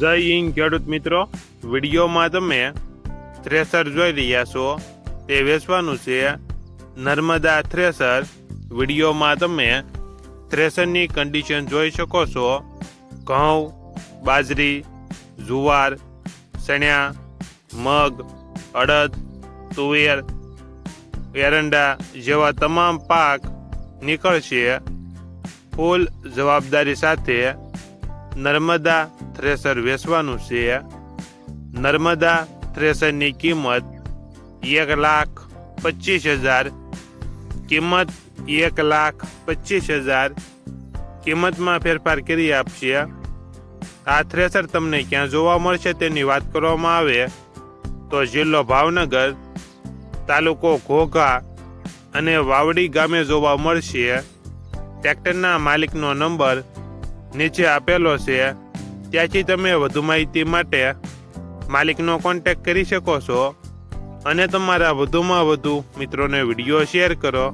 જય હિન્દ ખેડૂત મિત્રો, વિડીયોમાં તમે થ્રેસર જોઈ રહ્યા છો તે વેચવાનું છે નર્મદા થ્રેસર. વિડીયોમાં તમે થ્રેસરની કન્ડિશન જોઈ શકો છો. ઘઉં, બાજરી, જુવાર, ચણ્યા, મગ, અડદ, તુવેર, એરંડા જેવા તમામ પાક નીકળશે. ફૂલ જવાબદારી સાથે નર્મદા થ્રેસર વેચવાનું છે. નર્મદા થ્રેસરની કિંમત 1,25,000, કિંમત 1,25,000. કિંમતમાં ફેરફાર કરી આપશે. આ થ્રેસર તમને ક્યાં જોવા મળશે તેની વાત કરવામાં આવે તો જિલ્લો ભાવનગર, તાલુકો ઘોઘા અને વાવડી ગામે જોવા મળશે. ટ્રેક્ટરના માલિકનો નંબર નીચે આપેલો છે, ત્યાંથી તમે વધુ માહિતી માટે માલિકનો કોન્ટેક્ટ કરી શકો છો અને તમારા વધુમાં વધુ મિત્રોને વિડીયો શેર કરો.